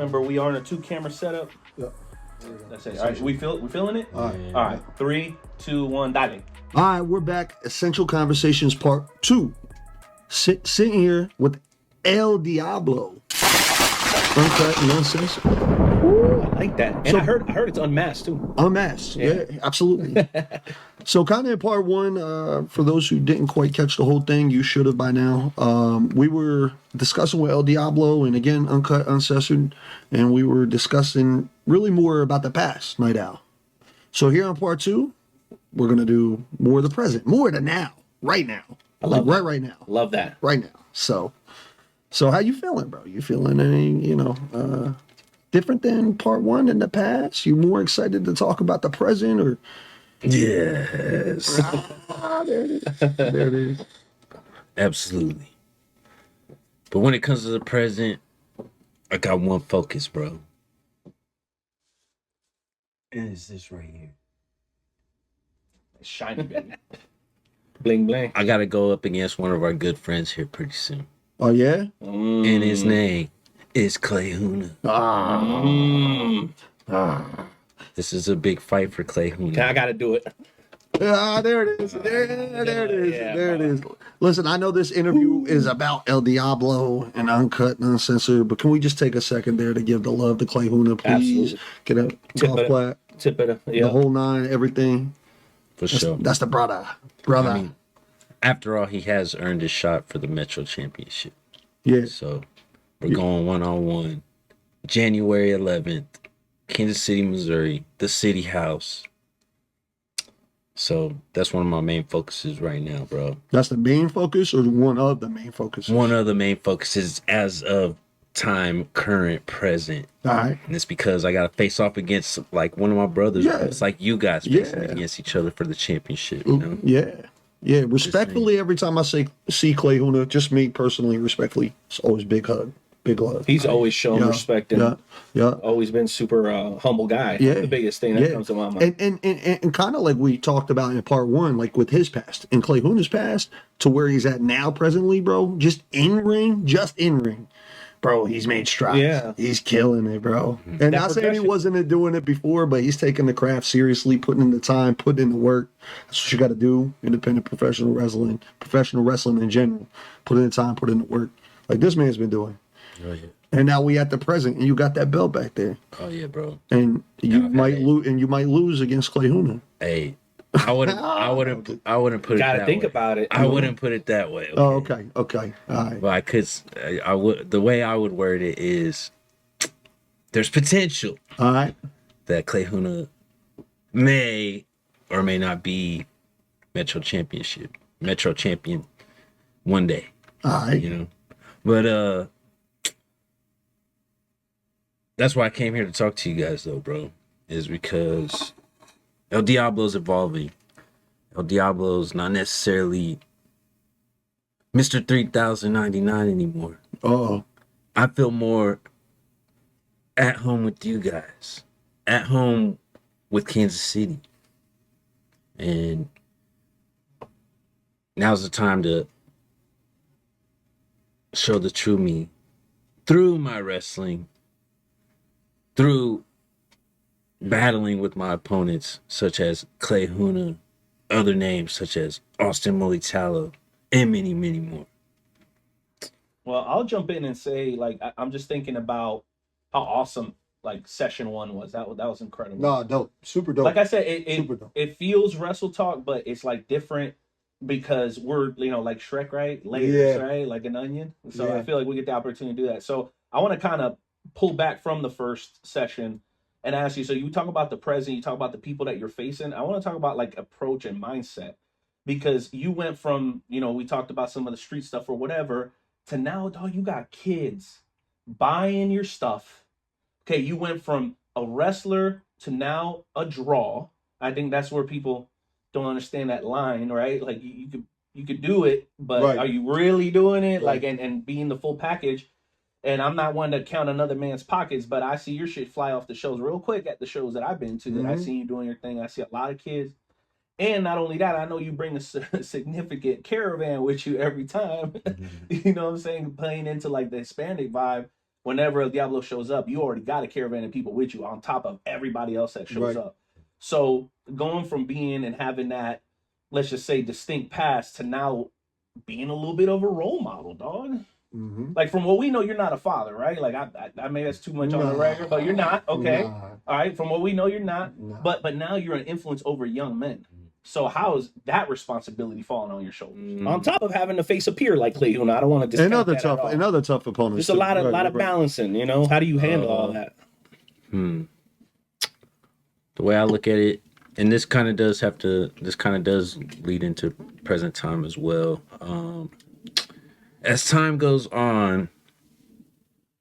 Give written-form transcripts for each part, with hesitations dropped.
Remember, we are in a 2-camera setup. Yep. That's it. All right, we feeling it? All right. All right. 3, 2, 1, dale. All right, we're back. Essential Conversations Part 2. Sitting here with El Diablo. Uncut and Uncensored. Ooh, I like that. And So- I heard it's unmasked too. Unmasked. Yeah, absolutely. So kind of in part one, for those who didn't quite catch the whole thing, you should have by now. We were discussing with El Diablo and again, Uncut, Uncensored, and we were discussing really more about the past, Night Owl. So here on part two, we're going to do more of the present, more of the now, right now. I love like that. right now. Love that. Right now. So how you feeling, bro? You feeling any, different than part one in the past? You more excited to talk about the present or? Yes. There it is. There it is. Absolutely. But when it comes to the present, I got one focus, bro. And it's this right here. It's shiny, baby. Bling, bling. I gotta go up against one of our good friends here pretty soon. Oh, yeah? And his name is Clay Huna. This is a big fight for Clay Huna. I got to do it. There it is. There it is. Yeah, There it is. Listen, I know this interview is about El Diablo and Uncut and Uncensored, but can we just take a second there to give the love to Clay Huna, please? Absolutely. Get a golf clap, Tip it. Yeah. the whole nine, everything. For sure. That's the brother. I mean, after all, he has earned his shot for the Metro Championship. Yeah. So we're going 1-on-1. January 11th, Kansas City, Missouri, the City House. So that's one of my main focuses right now, bro. That's the main focus or one of the main focuses? One of the main focuses as of time, current, present. All right. And it's because I got to face off against like one of my brothers. Yeah. It's like you guys facing against each other for the championship, you know? Yeah. Yeah. Respectfully, every time I see Clay Huna, just me personally, respectfully, it's always big hug. Big love. He's always shown respect and always been super humble guy. Yeah. The biggest thing that comes to my mind. And kind of like we talked about in part one, like with his past and Clay Huna's past to where he's at now presently, bro, just in ring, bro, he's made strides. Yeah. He's killing it, bro. And That not saying he progression. wasn't doing it before, but he's taking the craft seriously, putting in the time, putting in the work. That's what you got to do. Independent professional wrestling in general. Put in the time, put in the work. Like this man's been doing. Oh, yeah. And now we at the present, and you got that belt back there. Oh, yeah, bro. And you might lose against Clay Huna. Hey, I wouldn't put it Gotta that think way. about it. I wouldn't put it that way. Oh, okay. All right. But I could, I would, the way I would word it is there's potential All right. that Clay Huna may or may not be Metro champion one day, All right. you know? But, that's why I came here to talk to you guys though, bro, is because El Diablo's evolving. El Diablo's not necessarily Mr. 3099 anymore. Oh, I feel more at home with you guys, at home with Kansas City. And now's the time to show the true me through my wrestling, through battling with my opponents, such as Clay Huna, other names such as Austin Molitalo, and many, many more. Well, I'll jump in and say, like, I'm just thinking about how awesome, like, session one was. That was incredible. no, dope. Super dope. Like I said, Super dope. it feels Wrestle Talk, but it's, like, different because we're, like Shrek, right? Layers, right? Like an onion. So I feel like we get the opportunity to do that. So I want to kind of pull back from the first session and ask you, so you talk about the present, you talk about the people that you're facing. I want to talk about, like, approach and mindset. Because you went from, we talked about some of the street stuff or whatever, to now, dog, you got kids buying your stuff. Okay, you went from a wrestler to now a draw. I think that's where people don't understand that line, right? Like you could do it, but are you really doing it? Like and being the full package. And I'm not one to count another man's pockets, but I see your shit fly off the shows real quick at the shows that I've been to. That I see you doing your thing. I see a lot of kids. And not only that, I know you bring a significant caravan with you every time. You know what I'm saying? Playing into like the Hispanic vibe. whenever El Diablo shows up, you already got a caravan of people with you on top of everybody else that shows up. So going from being and having that, let's just say, distinct past to now being a little bit of a role model, dog. Like from what we know, you're not a father, right? Like I maybe that's too much on the record, but you're not. Okay, all right. From what we know, you're not. But now you're an influence over young men. So how is that responsibility falling on your shoulders? On top of having to face a peer like Clay Huna, I don't want to discount another tough opponent. There's a lot of balancing. You know, how do you handle all that? The way I look at it, and this kind of does lead into present time as well. As time goes on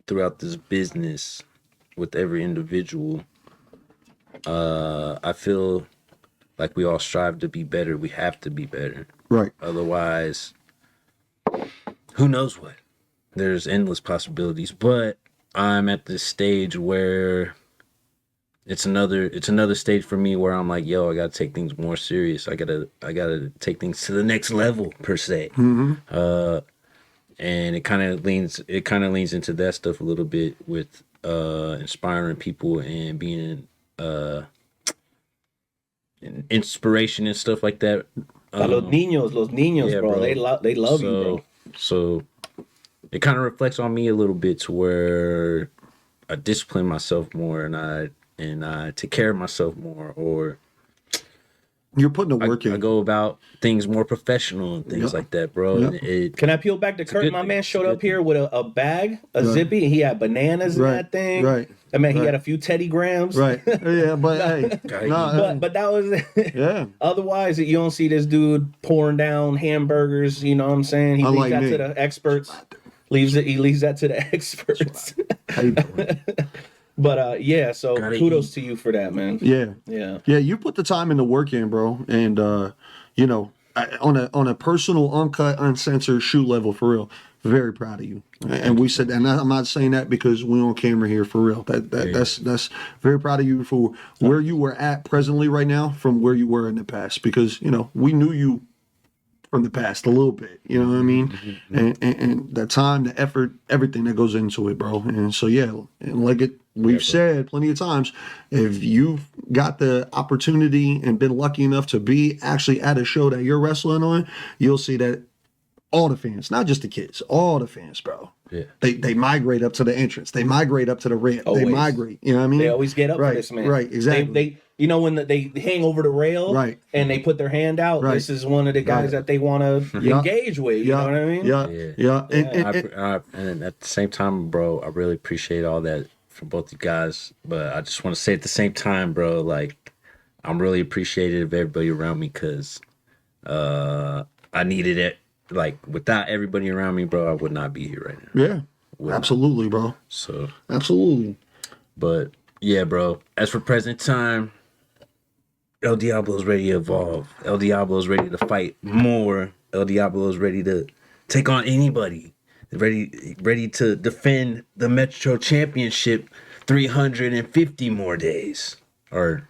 throughout this business with every individual, I feel like we all strive to be better. We have to be better. Right. Otherwise, who knows what? There's endless possibilities. But I'm at this stage where it's another stage for me where I'm like, yo, I gotta take things more serious. I gotta take things to the next level per se. And it kind of leans into that stuff a little bit with inspiring people and being an inspiration and stuff like that. Los niños, yeah, bro. They love you, bro. So it kind of reflects on me a little bit to where I discipline myself more and I take care of myself more, or you're putting the work in. I go about things more professional and things like that, bro. Can I peel back the curtain? My man showed up here with a bag, a zippy, and he had bananas in that thing. Right. I mean, he had a few Teddy Grahams. Right. Yeah, but hey. But that was it. Yeah. Otherwise, you don't see this dude pouring down hamburgers. You know what I'm saying? He leaves that to the experts. He leaves that to the experts. How you doing? But yeah, so kudos to you for that, man. Yeah. You put the time and the work in, bro, and you know, on a personal, uncut, uncensored shoe level, for real, very proud of you. And we said, and I'm not saying that because we're on camera here, for real. That's very proud of you for where you were at presently right now from where you were in the past, because you know we knew you from the past a little bit, you know what I mean? And the time, the effort, everything that goes into it, bro. And so, yeah, and like we've said plenty of times, if you've got the opportunity and been lucky enough to be actually at a show that you're wrestling on, you'll see that all the fans, not just the kids, all the fans, bro. Yeah. They migrate up to the entrance. They migrate up to the ramp. Always. They migrate. You know what I mean? They always get up for this, man. Right, exactly. They you know, when they hang over the rail, right, and they put their hand out, this is one of the guys that they want to engage with. You know what I mean? Yeah. And at the same time, bro, I really appreciate all that from both you guys. But I just want to say at the same time, bro, like I'm really appreciative of everybody around me, because I needed it. Like without everybody around me, bro, I would not be here right now. Yeah, absolutely, bro. So absolutely. But yeah, bro. As for present time, El Diablo is ready to evolve. El Diablo is ready to fight more. El Diablo is ready to take on anybody. Ready to defend the Metro Championship 350 more days. Or,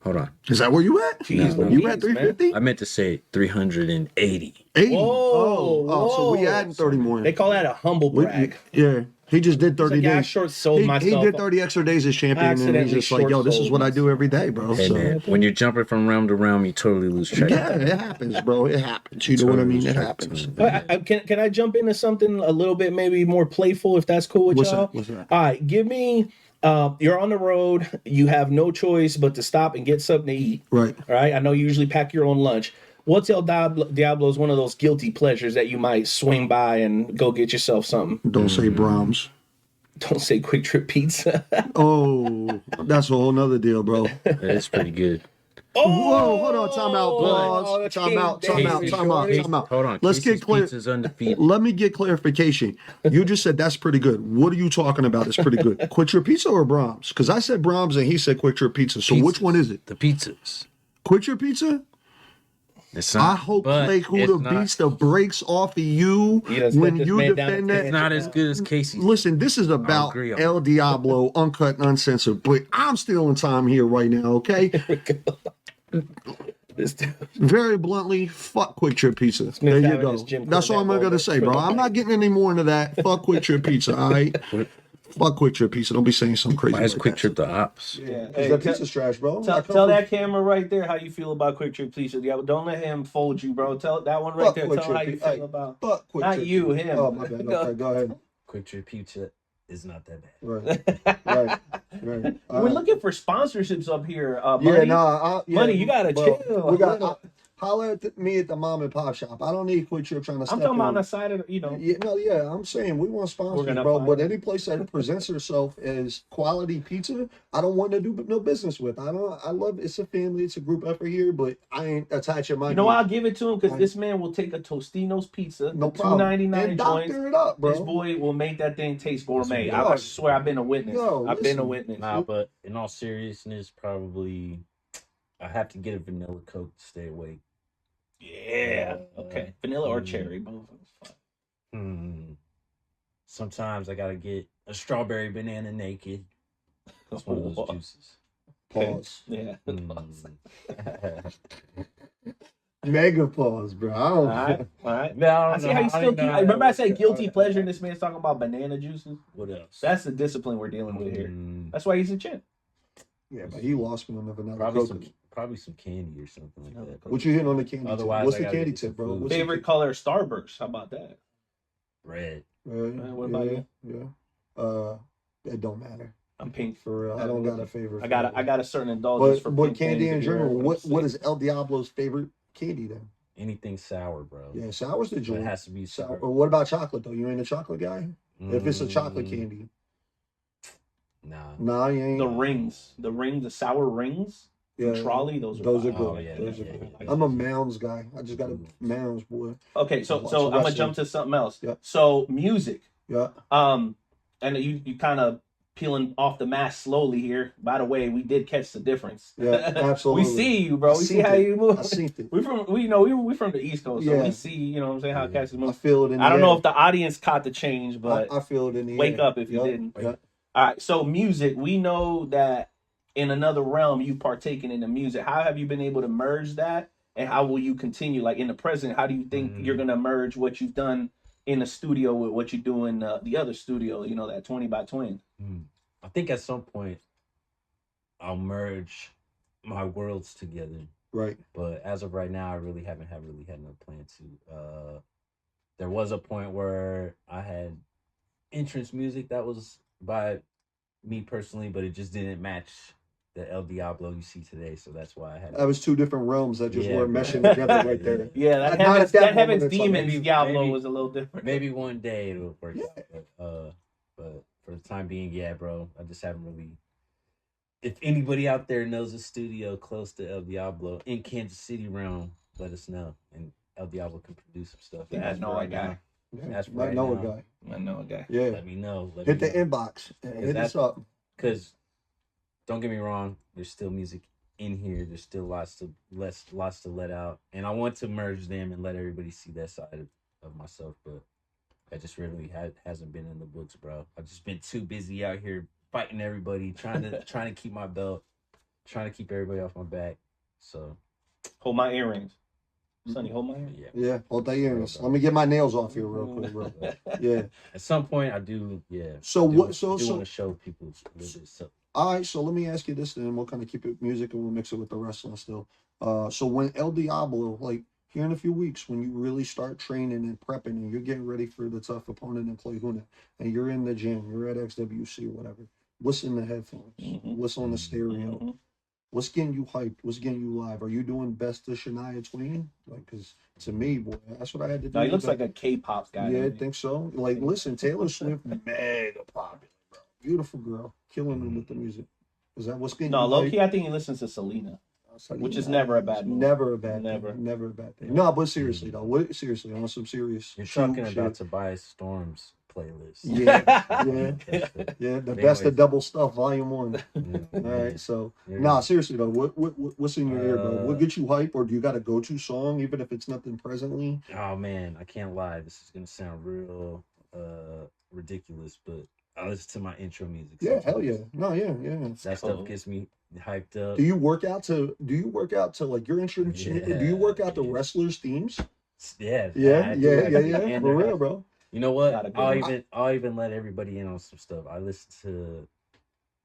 hold on. Is that where you at? No, you at 350? I meant to say 380. 80? Whoa, so we adding 30 more. They call that a humble brag. Yeah. He just did 30 days. I short sold myself. He did 30 extra days as champion, and he's just like, yo, this is what I do every day, bro. Hey, man, when you're jumping from realm to realm, you totally lose track. Yeah, it happens, bro. It happens. You know what I mean? It happens. Can I jump into something a little bit maybe more playful, if that's cool with y'all? What's that? All right, give me... you're on the road. You have no choice but to stop and get something to eat. Right. All right. I know you usually pack your own lunch. What's El Diablo's one of those guilty pleasures that you might swing by and go get yourself something? Don't say Brahms. Don't say Quick Trip Pizza. Oh, that's a whole nother deal, bro. It's pretty good. Oh, whoa, hold on, time out, time out. Hold on. Let's get clear. Undefeated. Let me get clarification. You just said that's pretty good. What are you talking about? It's pretty good. Quick Trip Pizza or Brahms? Because I said Brahms and he said Quick Trip Pizza. So which one is it? The pizzas. Quick Trip Pizza? It's not, I hope Clay Huda beats the brakes off of you when you defend that. It's not as good as Casey's. Listen, this is about El Diablo, uncut and uncensored, but I'm stealing time here right now, okay? Very bluntly, fuck Quick Trip Pizza. There you go. That's all I'm going to say, bro. I'm not getting any more into that. Fuck Quick Trip Pizza, all right? Fuck Quick Trip Pizza. Don't be saying something crazy. Why is like Quick that. Trip the ops? Yeah. Because that pizza's trash, bro. Tell that camera right there how you feel about Quick Trip Pizza. Yeah, don't let him fold you, bro. Tell that one right there. Tell him how you feel about. Fuck Quick Not Trip. you, him. Oh my bad. Okay, go ahead. Quick Trip Pizza is not that bad. Right. We're looking for sponsorships up here. Money, Money, you gotta chill. We got holler at me at the mom and pop shop. I don't need Quick Trip trying to. I'm talking about on the side of I'm saying we want sponsors, bro. But any place that presents herself as quality pizza, I don't want to do no business with. I love it's a family, it's a group effort here, but I ain't attaching my. I'll give it to him because this man will take a Tostino's pizza, no problem, $2.99 joints. It up, bro. This boy will make that thing taste gourmet. I swear, I've been a witness. I've been a witness. Nah, but in all seriousness, probably I have to get a vanilla Coke to stay awake. Yeah. Okay. Vanilla or cherry, both of them. Sometimes I gotta get a strawberry banana naked. That's one of those juices. Pause. Yeah. Mega pause, bro. All right. No, I see how you still keep. Remember, I said guilty pleasure, and this man's talking about banana juices. What else? That's the discipline we're dealing with here. That's why he's a champ. Yeah, but he lost me on the vanilla. Probably some candy or something like that. What you hitting on the candy? Otherwise, what's the candy tip, bro? Favorite color? Starburst. How about that? Red. What about you? Yeah. It don't matter. I'm pink. For real. I don't got a favorite. I got a certain indulgence for but candy in general. What is El Diablo's favorite candy then? Anything sour, bro. Yeah, sour's the joint. It has to be sour. Or what about chocolate though? You ain't a chocolate guy? If it's a chocolate candy. Nah, you ain't. The sour rings. Yeah, Trolley. Those are good. Those are good. I'm a Mounds guy. I just got a Mounds boy. Okay, so I'm gonna jump to something else. Yeah. So music. Yeah. And you kind of peeling off the mask slowly here. By the way, we did catch the difference. Yeah, absolutely. We see you, bro. We see how you move. I seen it. We from the East Coast, so we see, you know what I'm saying, how cats move. I feel it in the I don't know if the audience caught the change, but I feel it in the wake up if you didn't. Yeah. All right, so music, we know that in another realm you partaking in the music. How have you been able to merge that, and how will you continue? Like in the present, how do you think you're gonna merge what you've done in the studio with what you do in the other studio? You know, that 20 by 20. I think at some point I'll merge my worlds together. Right. But as of right now, I really haven't had no plan to. There was a point where I had entrance music that was by me personally, but it just didn't match the El Diablo you see today, so that's why I had. That was two different realms that just were meshing together right there. Yeah, that Heaven's Demons Diablo was a little different. Maybe one day it'll work out. But for the time being, yeah, bro, I just haven't really. If anybody out there knows a studio close to El Diablo in Kansas City realm, let us know, and El Diablo can produce some stuff. Yeah, I know a guy. I know a guy. Yeah. Let me know. Hit the inbox. Hit us up. Because, don't get me wrong, there's still music in here. There's still lots to let out, and I want to merge them and let everybody see that side of myself. But that just really hasn't been in the books, bro. I've just been too busy out here fighting everybody, trying to keep my belt, trying to keep everybody off my back. So, hold my earrings. Sonny, hold my earrings. Yeah, hold that earrings. Let me get my nails off here real quick, bro. Yeah. At some point, I do. Yeah. So what? So want to show people a little bit. So. All right. So let me ask you this, then we'll kind of keep it music and we'll mix it with the wrestling still. So when El Diablo, like here in a few weeks, when you really start training and prepping and you're getting ready for the tough opponent in Clay Huna, and you're in the gym, you're at XWC or whatever. What's in the headphones? What's on the stereo? What's getting you hyped? What's getting you live? Are you doing Best of Shania Twain? Like, because to me, boy, that's what I had to do. No, he looks like a K-pop guy. Yeah, I think so. Like, listen, Taylor Swift, mega popular, bro. Beautiful girl, killing them with the music. Is that what's getting you hyped? No, low-key, I think he listens to Selena. Which is never a bad move. Never a bad thing. Never a bad thing. No, but seriously though, seriously, on some serious. You're talking about Tobias Storm's playlist. Yeah. The best of double stuff, volume 1. All right, so seriously though, what's in your ear, bro? What gets you hype, or do you got a go-to song, even if it's nothing presently? Oh man, I can't lie. This is gonna sound real ridiculous, but I listen to my intro music. Yeah, hell yeah. No, yeah. That stuff gets me hyped up. Do you work out to like your instruments? Do you work out to wrestlers' themes? Yeah. For real, bro. You know what? Not a good I'll even let everybody in on some stuff. I listen to,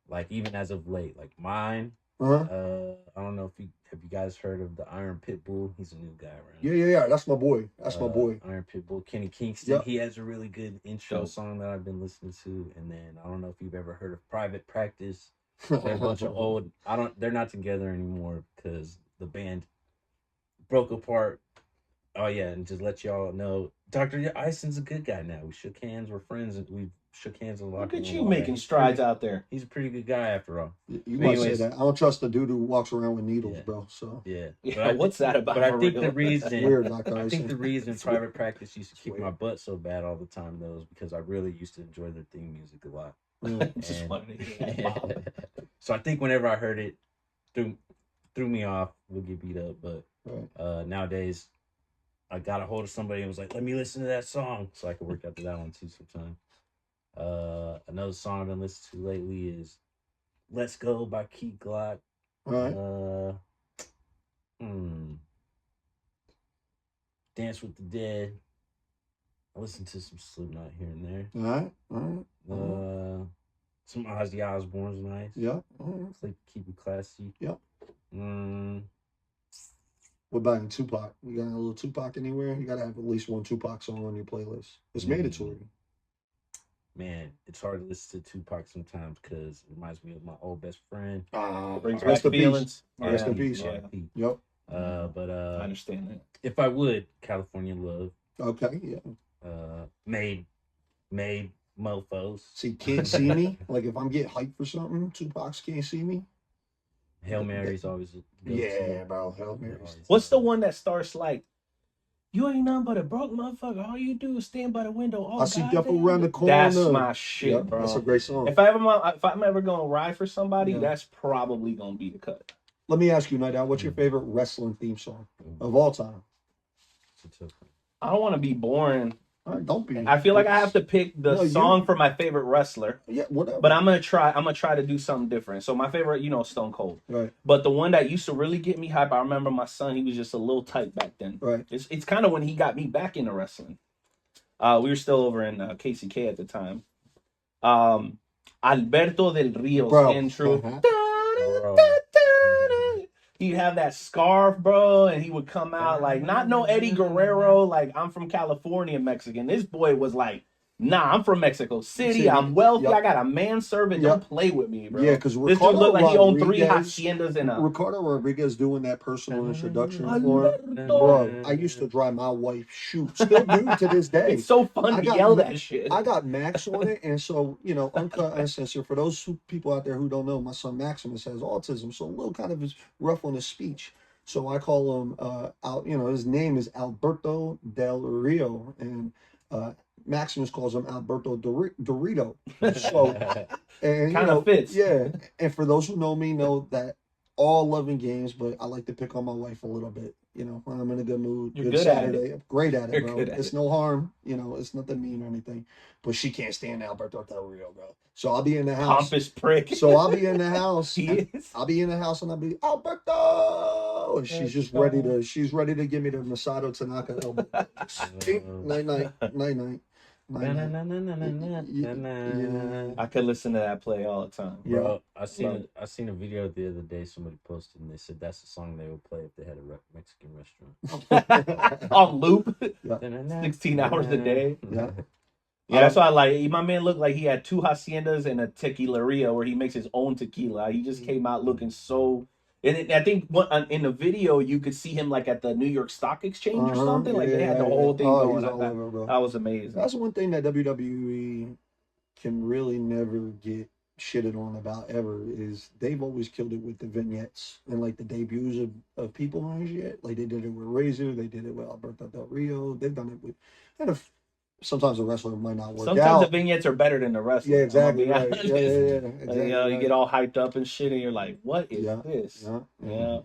like, even as of late, like mine. I don't know if you guys heard of the Iron Pitbull. He's a new guy around. Yeah. That's my boy. My boy. Iron Pitbull, Kenny Kingston. Yep. He has a really good intro song that I've been listening to. And then I don't know if you've ever heard of Private Practice. They're a bunch of old. They're not together anymore because the band broke apart. Oh yeah, and just let y'all know, Dr. Ison's a good guy now. We shook hands. We're friends, and we shook hands a lot. Look at you making strides out there. He's a pretty good guy after all. You might say that. I don't trust the dude who walks around with needles, bro. So yeah. What's that about? But I think the reason weird, Dr. I think Ison. the reason Private Practice used to kick my butt so bad all the time though is because I really used to enjoy their theme music a lot. Just wanted to hear that. So I think whenever I heard it, threw me off. We'll get beat up, but nowadays I got a hold of somebody and was like, let me listen to that song. So I could work out to that one too sometime. Another song I've been listening to lately is Let's Go by Keith Glock. Dance with the Dead. I listen to some Slipknot here and there. All right. Some Ozzy Osbourne's nice. Yeah. Keep it classy. Yep. What about Tupac? You got a little Tupac anywhere? You gotta have at least one Tupac song on your playlist. It's mandatory. Man, it's hard to listen to Tupac sometimes because it reminds me of my old best friend. Brings back feelings. Rest in peace. Yep. But I understand that. If I would, California Love. Okay, yeah. Made mofos. See, Can't See Me. Like if I'm getting hyped for something, Tupac's Can't See Me. Hail Mary's always bro. Hail Mary's. What's the one that starts like, you ain't nothing but a broke motherfucker. All you do is stand by the window. I see Duffel around the corner. That's my shit, bro. That's a great song. If I'm ever gonna ride for somebody, that's probably gonna be the cut. Let me ask you, Night Out, what's your favorite wrestling theme song of all time? I don't want to be boring. All right, don't be. I feel like I have to pick the song for my favorite wrestler. Yeah, whatever. But I'm gonna try to do something different. So my favorite, Stone Cold. Right. But the one that used to really get me hype, I remember my son, he was just a little tight back then. Right. It's kind of when he got me back into wrestling. We were still over in KCK at the time. Alberto Del Rio's intro. He'd have that scarf, bro, and he would come out like, not no Eddie Guerrero, like, I'm from California, Mexican. This boy was like, nah, I'm from Mexico City. I'm wealthy. I got a manservant. Don't play with me, bro. Yeah, because this dude looked like he owned 3 haciendas and a... Ricardo Rodriguez doing that personal introduction for him. Bro, I used to drive my wife shoot. Still do to this day. It's so fun to yell that shit. I got Max on it, and so, Uncut, Uncensored. For those people out there who don't know, my son Maximus has autism, so a little kind of is rough on his speech. So I call him, his name is Alberto Del Rio, and Maximus calls him Alberto Dorito. So, and kind of fits. Yeah. And for those who know me, know that all loving games, but I like to pick on my wife a little bit. When I'm in a good mood. You're good Saturday. At it. Great at it, bro. It's no harm. It's nothing mean or anything. But she can't stand Alberto Del Rio, bro. So I'll be in the house. Pompous prick. So I'll be in the house. He is. I'll be in the house and I'll be Alberto. And she's just ready to give me the Masato Tanaka elbow. Night. I could listen to that play all the time, bro. I seen a video the other day somebody posted and they said that's the song they would play if they had a Mexican restaurant on loop. 16 hours a day. Yeah, that's why I like. My man looked like he had 2 haciendas and a tequileria where he makes his own tequila. He just came out looking so. And I think in the video you could see him like at the New York Stock Exchange or something. Like they had the whole thing going. That was amazing. That's one thing that WWE can really never get shitted on about ever is they've always killed it with the vignettes and like the debuts of people and shit. Like they did it with Razor, they did it with Alberto Del Rio. They've done it with sometimes the wrestler might not work Sometimes the vignettes are better than the wrestler. Yeah, exactly. Right. Yeah, exactly. You get all hyped up and shit, and you're like, "What is this?" Yeah.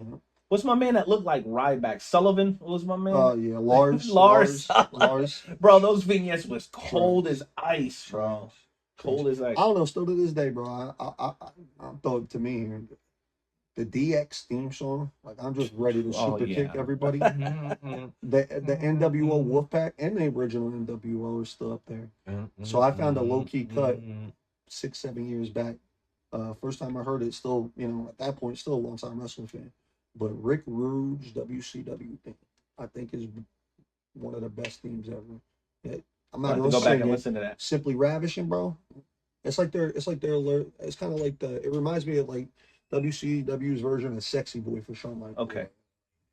What's my man that looked like Ryback? Sullivan was my man. Oh yeah, Lars. Bro, those vignettes was cold as ice, bro. Cold as ice. I don't know. Still to this day, bro. I'll throw it to me here. the DX theme song. Like I'm just ready to super kick everybody. Mm-hmm. The NWO Wolfpack and the original NWO are still up there. So I found a low key cut 6-7 years back. First time I heard it, still, at that point, still a long time wrestling fan. But Rick Rude's WCW thing, I think, is one of the best themes ever. Yeah, I'm not gonna go sing back and it. listen to that. Simply Ravishing, bro. It's like their alert. It's kind of like it reminds me of like WCW's version of Sexy Boy for Shawn Michaels. Okay.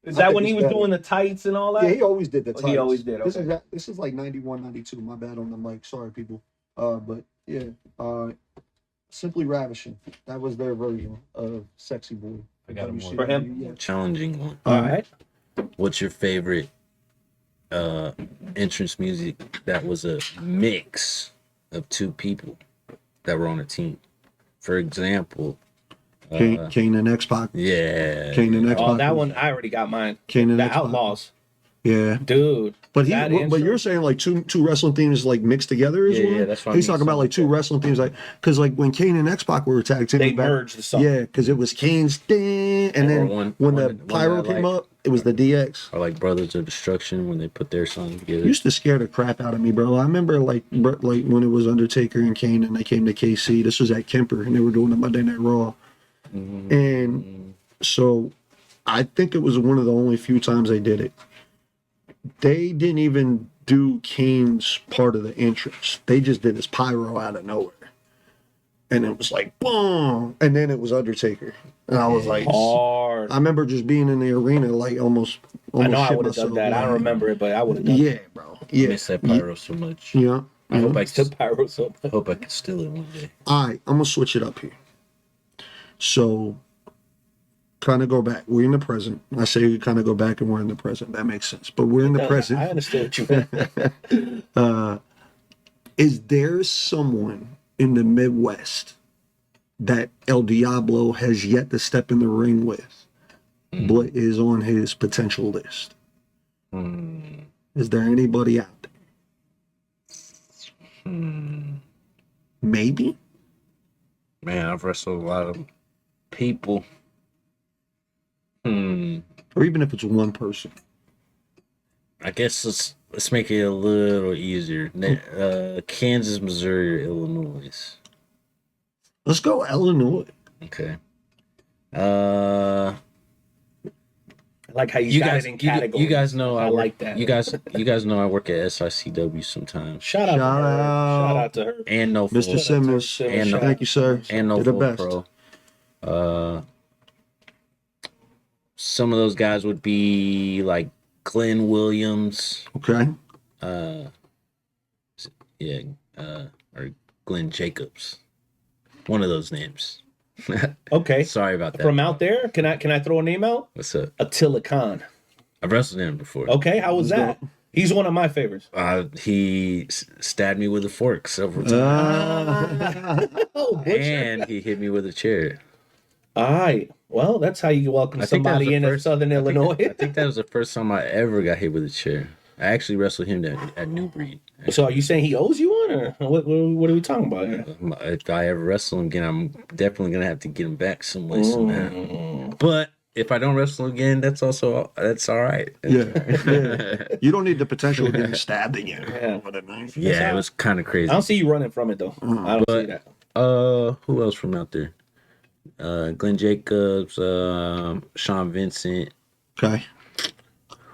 Is that when he was doing the tights and all that? Yeah, he always did the tights. He always did. Okay. This is like 91, 92. My bad on the mic. Sorry, people. But yeah. Simply Ravishing. That was their version of Sexy Boy. I got a for him. Yeah. Challenging one. All right. What's your favorite entrance music that was a mix of two people that were on a team? For example, Kane and X-Pac. Yeah. Kane and X-Pac. Oh, that one I already got mine. Kane and the X-Pac. Outlaws. Yeah, dude. But you're saying like two wrestling themes like mixed together is one? Yeah, that's what he's talking about, like two wrestling themes, like because like when Kane and X-Pac were tag team, they merged the song. Yeah, because it was Kane's thing, and then when the pyro came up, it was the DX. Or like Brothers of Destruction when they put their song together. It used to scare the crap out of me, bro. I remember like when it was Undertaker and Kane and they came to KC. This was at Kemper and they were doing the Monday Night Raw, and so I think it was one of the only few times they did it. They didn't even do Kane's part of the entrance. They just did his pyro out of nowhere. And it was like, boom. And then it was Undertaker. And I was like, hard. I remember just being in the arena, like almost I know I would have done that. I don't remember it, but I would have done it. Yeah, bro. Yeah. I miss that pyro so much. Yeah. I hope I Still pyro so much. I hope I can steal it one day. All right, I'm going to switch it up here. So, kind of go back. We're in the present. I say we kind of go back and we're in the present. That makes sense. But we're in the present. I understand what you meant. Is there someone in the Midwest that El Diablo has yet to step in the ring with, but is on his potential list? Is there anybody out there? Maybe? Man, I've wrestled a lot of people. Or even if it's one person. I guess let's make it a little easier. Kansas, Missouri, or Illinois. Let's go Illinois. Okay. I like how you got it in categories. You guys know I like that. You guys know I work at SICW sometimes. Shout out to her. Shout out to her. And no Mr. Simmons. And Thank you, sir. And no You're the best. Pro. Some of those guys would be like Glenn Williams. Okay. Or Glenn Jacobs. One of those names. Okay. Sorry about that. From out there, can I throw a name out? What's up? Attila Khan. I've wrestled him before. Okay, how was that? He's one of my favorites. He stabbed me with a fork several times. And he hit me with a chair. All right. Well, that's how you welcome somebody in Southern Illinois. I think that was the first time I ever got hit with a chair. I actually wrestled him at New Breed. So are you saying he owes you one, or what are we talking about here? If I ever wrestle him again, I'm definitely going to have to get him back some way, somehow. But if I don't wrestle again, that's all right. Yeah. You don't need the potential of getting stabbed again. Yeah. With a knife. Yeah, it was kind of crazy. I don't see you running from it, though. I don't see that. Who else from out there? Glenn Jacobs, Sean Vincent. Okay.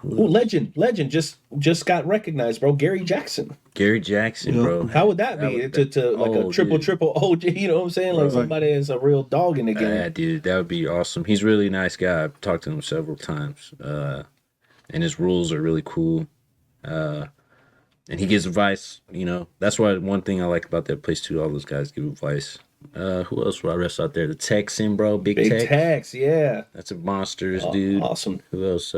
Ooh, legend just got recognized, bro. Gary Jackson, bro. How would that be to like a triple OG? You know what I'm saying? Like somebody is a real dog in the game. Yeah, dude, that would be awesome. He's a really nice guy. I've talked to him several times, and his rules are really cool. And he gives advice. You know, that's why one thing I like about that place too. All those guys give advice. Who else would I wrestle out there? The Texan, bro. Big Tex, yeah. That's a monstrous dude. Awesome. Who else?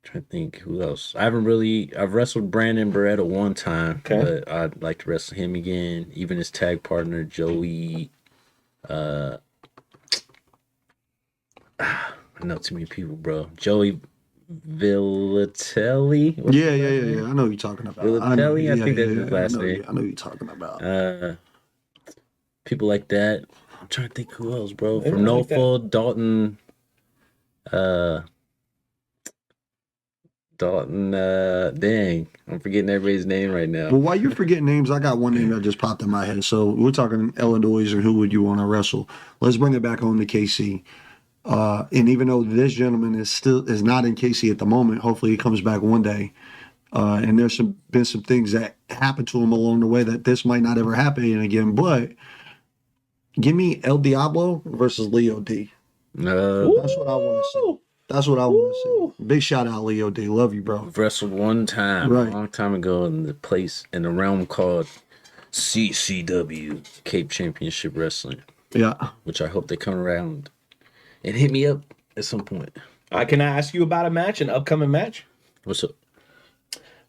Trying to think who else. I've wrestled Brandon Beretta one time, but I'd like to wrestle him again. Even his tag partner, Joey. I know too many people, bro. Joey Villatelli. Yeah. I know who you're talking about. Villatelli, I think that's his last name. I know who you're talking about. People like that. I'm trying to think who else, bro. Maybe From like No that. Full, Dalton. Dang, I'm forgetting everybody's name right now. Well, while you're forgetting names, I got one name that just popped in my head. So we're talking Illinois and who would you want to wrestle? Let's bring it back home to KC. And even though this gentleman is not in KC at the moment, hopefully he comes back one day. And there's been some things that happened to him along the way that this might not ever happen again. But give me El Diablo versus Leo D. That's what I want to see. That's what I want to see. Big shout out, Leo D. Love you, bro. Wrestled one time, Right. a long time ago, in the realm called CCW, Cape Championship Wrestling. Yeah. Which I hope they come around and hit me up at some point. Can I ask you about an upcoming match? What's up?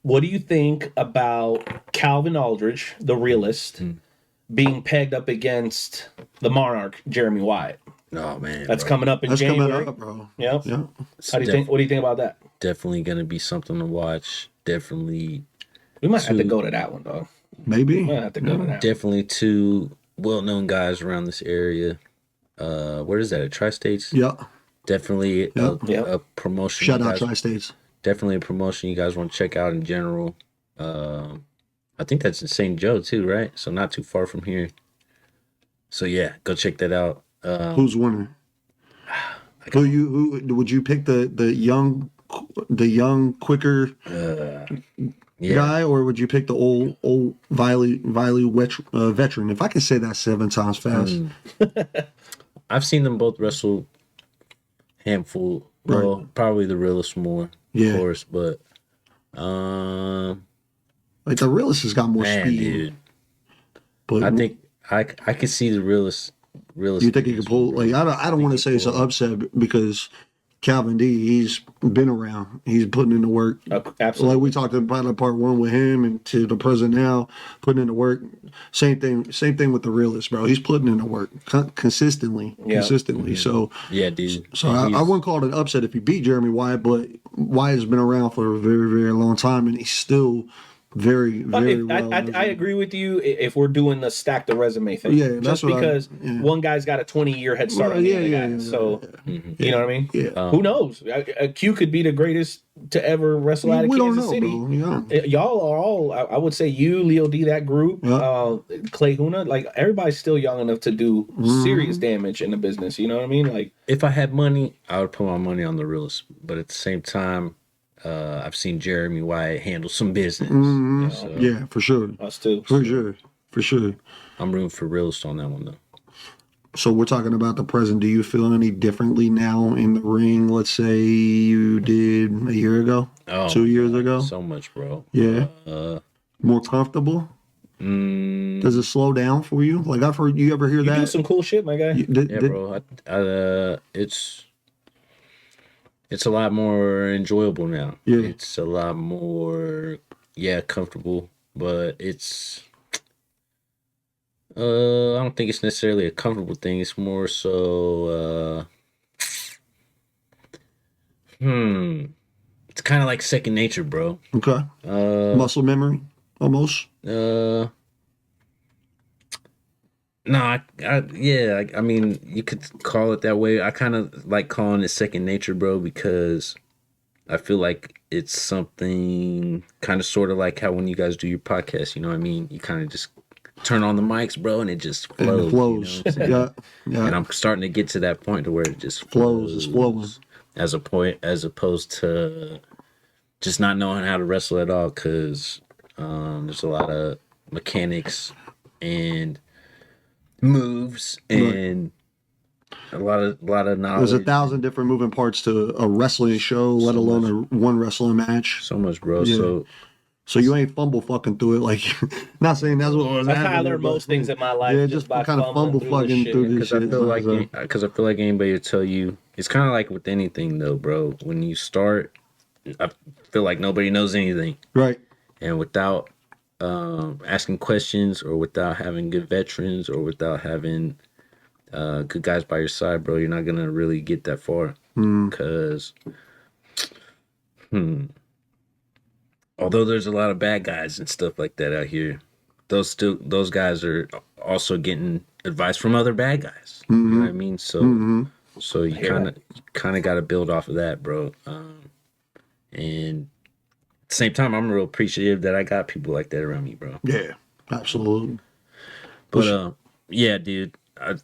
What do you think about Calvin Aldridge, the realist, being pegged up against the Monarch, Jeremy Wyatt? Oh man, that's coming up in January. Coming up, bro. Yep. Yeah. How do you think? What do you think about that? Definitely gonna be something to watch. Definitely. We might have to go to that one, dog. Maybe. We might have to go to that. Definitely two well-known guys around this area. Where is that? At Tri-States? Yeah. Definitely a promotion. Shout out Tri-States. Definitely a promotion you guys want to check out in general. I think that's in St. Joe too, right? So not too far from here. So yeah, go check that out. Who's winning? Who would you pick the young quicker guy, or would you pick the old Viley veteran? If I can say that 7 times fast. I've seen them both wrestle handful. Well, probably the realest more, of course, but like the realist has got more speed. Dude. But I think I could see the realist. You think he could pull? Like I don't want to say it's an upset because Calvin D, he's been around. He's putting in the work. Absolutely. Like we talked about in part 1 with him, and to the present now, putting in the work. Same thing with the realist, bro. He's putting in the work consistently. So yeah, dude. So I wouldn't call it an upset if he beat Jeremy Wyatt, but Wyatt's been around for a very, very long time, and he's still very, very well. I agree with you if we're doing the stack the resume thing. Yeah, just because one guy's got a 20-year head start on the other guy. So, you know what I mean? Yeah. Who knows? Q could be the greatest to ever wrestle out of Kansas City. Bro. Y'all are all, I would say you, Leo D, that group, Clay Huna, like everybody's still young enough to do serious damage in the business. You know what I mean? Like, if I had money, I would put my money on the realist. But at the same time, I've seen Jeremy Wyatt handle some business. Yeah, for sure. Us too. For sure. I'm rooting for realist on that one though. So we're talking about the present. Do you feel any differently now in the ring? Let's say you did a year ago, 2 years ago. So much, bro. Yeah. More comfortable. Does it slow down for you? Like I've heard you ever hear that? You do some cool shit, my guy. Bro. It's a lot more enjoyable now. Yeah. It's a lot more, comfortable, but it's, I don't think it's necessarily a comfortable thing. It's more so, it's kind of like second nature, bro. Okay. Muscle memory, almost. No, I mean, you could call it that way. I kind of like calling it second nature, bro, because I feel like it's something kind of sort of like how when you guys do your podcast, you know what I mean? You kind of just turn on the mics, bro, and it just flows. And it flows. You know yeah. And I'm starting to get to that point to where it just flows. It's flowing. As opposed to just not knowing how to wrestle at all, because there's a lot of mechanics and moves and a lot of knowledge. There's 1,000 different moving parts to a wrestling show, let alone a one wrestling match. So much, bro. Yeah. So you ain't fumble fucking through it, like not saying that's what was happening. That's how I learned most things in my life. Yeah, just kind of fumble fucking through this shit. Because I feel like anybody will tell you, it's kind of like with anything though, bro. When you start, I feel like nobody knows anything, right? And without asking questions, or without having good veterans, or without having good guys by your side, bro, you're not gonna really get that far. Because although there's a lot of bad guys and stuff like that out here, those guys are also getting advice from other bad guys. You know what I mean? So so you kind of got to build off of that, bro. And at the same time, I'm real appreciative that I got people like that around me, bro. Yeah, absolutely. But yeah, dude,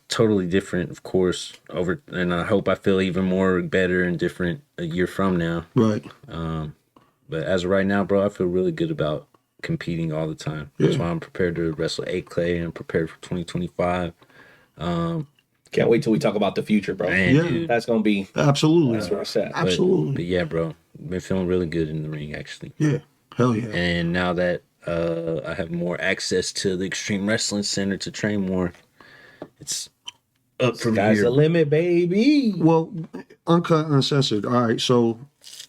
totally different, of course. And I hope I feel even more better and different a year from now. Right. But as of right now, bro, I feel really good about competing all the time. That's why I'm prepared to wrestle Clay and prepared for 2025. Can't wait till we talk about the future, bro. Man, dude. That's gonna be Absolutely. that's where it's at. Absolutely. But yeah, bro, been feeling really good in the ring, actually. Yeah. Hell yeah. And now that I have more access to the Extreme Wrestling Center to train more, it's up from Sky's here. the limit, baby. Well, Uncut, Uncensored. All right, so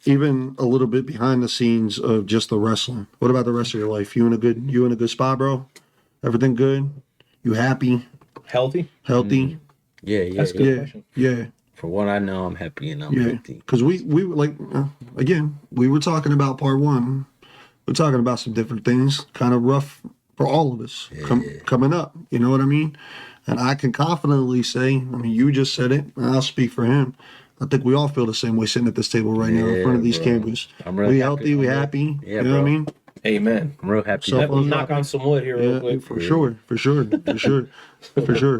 even a little bit behind the scenes of just the wrestling. What about the rest of your life? You in a good spot, bro? Everything good? You happy? Healthy? Healthy? Yeah, That's a good Yeah, question. yeah, For what I know, I'm happy and I'm yeah. healthy. Because we were like, again, we were talking about part one. We're talking about some different things, kind of rough for all of us coming up. You know what I mean? And I can confidently say, I mean, you just said it, and I'll speak for him. I think we all feel the same way sitting at this table right now in front of these cameras. I'm really we happy. healthy, we happy. Yeah, you know what I bro. mean? Amen. I'm real happy. So that We'll knock on some wood here real quick. For sure.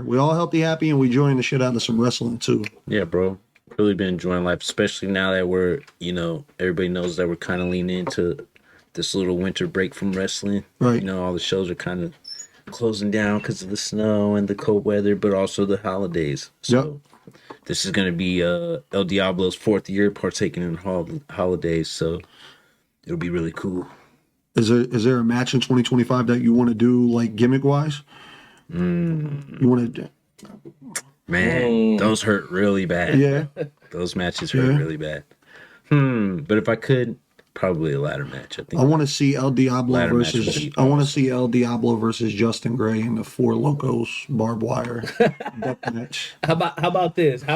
We all healthy, happy, and we enjoying the shit out of some wrestling too. Yeah, bro. Really been enjoying life, especially now that we're, everybody knows that we're kind of leaning into this little winter break from wrestling. Right. You know, all the shows are kind of closing down because of the snow and the cold weather, but also the holidays. So this is going to be El Diablo's 4th year partaking in holidays, so it'll be really cool. Is there a match in 2025 that you want to do, like, gimmick wise? You want to? Man, those hurt really bad. Yeah. Those matches hurt really bad. But if I could, probably a ladder match. I think. I want to see El Diablo Ladder match would versus. be I want to see El Diablo versus Justin Gray in the Four Locos barbed wire death match. How about this? How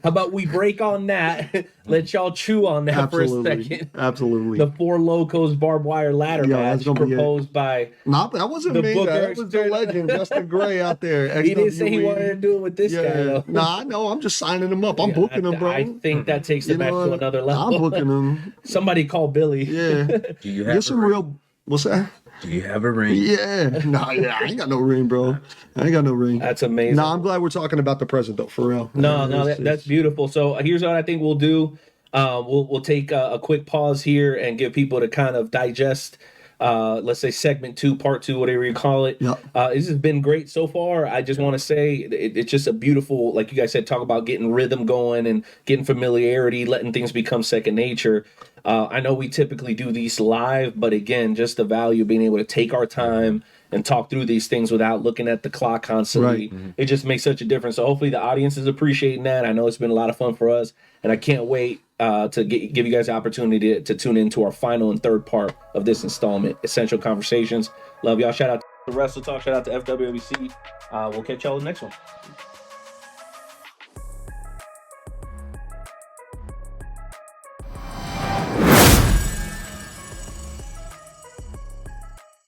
about we break on that? Let y'all chew on that for a second. Absolutely. The Four Locos barbed wire ladder match that's gonna be proposed by. No, that wasn't The me. Booker That was the legend, Justin Gray out there. He didn't say he XWE. wanted to do it with this guy though. Nah, I know. I'm just signing him up. I'm booking him, bro. I think that takes the match to another level. I'm booking him. Somebody call Billy. Yeah. Do you have Get some real. What's that? Do you have a ring? Yeah. Nah, yeah. I ain't got no ring, bro. I ain't got no ring. That's amazing. Nah, I'm glad we're talking about the present though, for real. That's beautiful. So here's what I think we'll do. We'll take a quick pause here and give people to kind of digest. Let's say segment 2, part 2, whatever you call it. Yep. This has been great so far. I just want to say it's just a beautiful, like you guys said, talk about getting rhythm going and getting familiarity, letting things become second nature. I know we typically do these live, but again, just the value of being able to take our time and talk through these things without looking at the clock constantly. Right. It just makes such a difference. So hopefully the audience is appreciating that. I know it's been a lot of fun for us, and I can't wait to give you guys the opportunity to tune into our final and third part of this installment, Essential Conversations. Love y'all. Shout out to Wrestle Talk. Shout out to FWBC. We'll catch y'all in the next one.